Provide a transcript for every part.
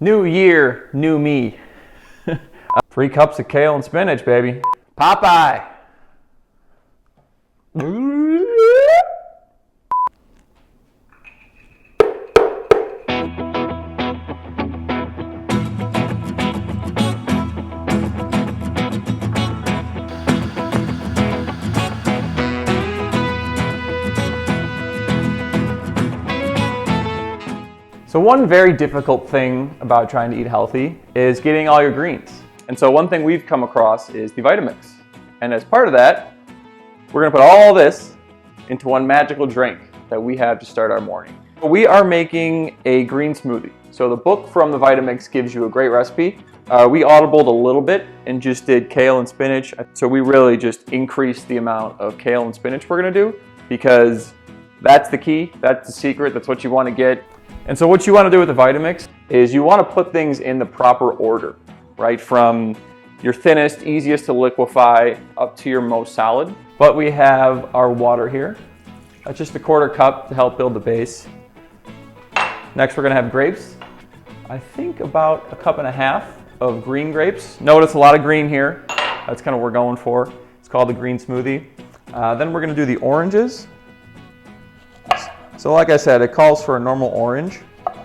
New year, new me. 3 cups of kale and spinach, baby. Popeye. So one very difficult thing about trying to eat healthy is getting all your greens. And so one thing we've come across is the Vitamix. And as part of that, we're gonna put all this into one magical drink that we have to start our morning. We are making a green smoothie. So the book from the Vitamix gives you a great recipe. We audibled a little bit and just did kale and spinach. So we really just increased the amount of kale and spinach we're gonna do because that's the key, that's the secret, that's what you wanna get. And so what you want to do with the Vitamix is you want to put things in the proper order, right? From your thinnest, easiest to liquefy up to your most solid. But we have our water here. That's just a 1/4 cup to help build the base. Next, we're going to have grapes. I think about 1.5 cups of green grapes. Notice a lot of green here. That's kind of what we're going for. It's called the green smoothie. Then we're going to do the oranges. So like I said, it calls for a normal orange,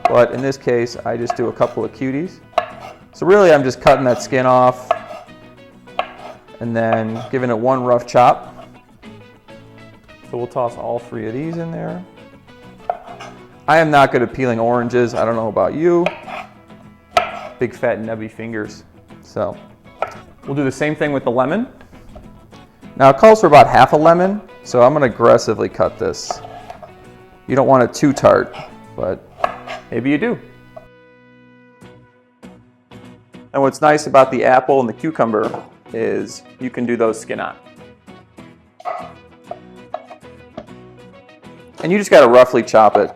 but in this case, I just do a couple of CUTIES. So really, I'm just cutting that skin off and then giving it one rough chop. So we'll toss all 3 of these in there. I am not good at peeling oranges. I don't know about you. Big fat nubby fingers. So we'll do the same thing with the lemon. Now it calls for about 1/2 lemon, so I'm gonna aggressively cut this. You don't want it too tart, but maybe you do. And what's nice about the apple and the cucumber is you can do those skin on. And you just gotta roughly chop it.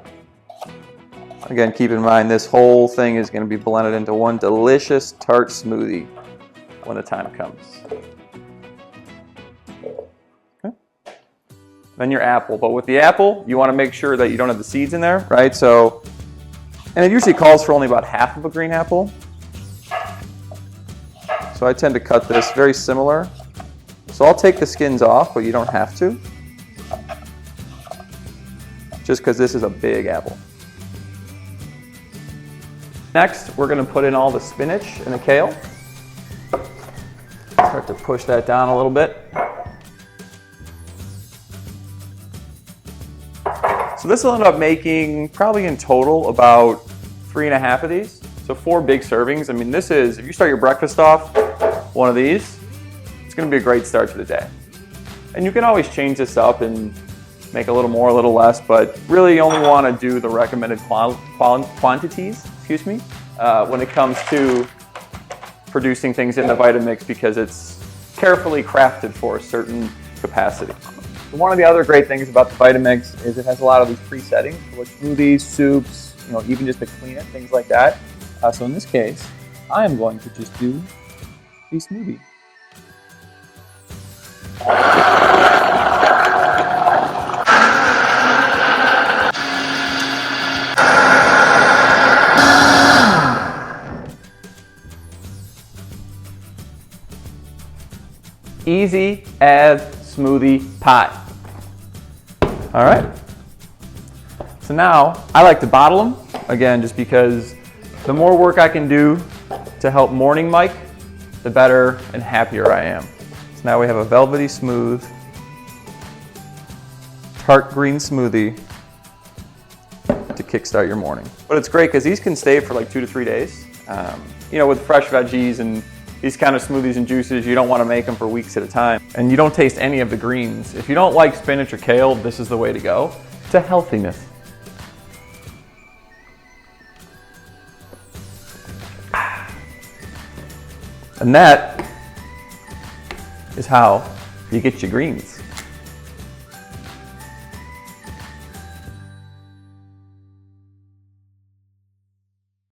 Again, keep in mind this whole thing is gonna be blended into one delicious tart smoothie when the time comes. Then your apple. But with the apple, you want to make sure that you don't have the seeds in there, right? So, and it usually calls for only about 1/2 of a green apple. So I tend to cut this very similar. So I'll take the skins off, but you don't have to. Just because this is a big apple. Next, we're going to put in all the spinach and the kale. Start to push that down a little bit. So this will end up making probably in total about 3.5 of these. So 4 big servings. I mean, this is, if you start your breakfast off one of these, it's gonna be a great start to the day. And you can always change this up and make a little more, a little less, but really you only wanna do the recommended quantities, when it comes to producing things in the Vitamix because it's carefully crafted for a certain capacity. One of the other great things about the Vitamix is it has a lot of these pre-settings for smoothies, soups, even just to clean it, things like that. So in this case, I am going to just do a smoothie. Easy as smoothie pie. All right. So now I like to bottle them again, just because the more work I can do to help morning Mike, the better and happier I am. So now we have a velvety smooth tart green smoothie to kickstart your morning. But it's great because these can stay for like 2 to 3 days. With fresh veggies and these kind of smoothies and juices, you don't want to make them for weeks at a time. And you don't taste any of the greens. If you don't like spinach or kale, this is the way to go to healthiness. And that is how you get your greens.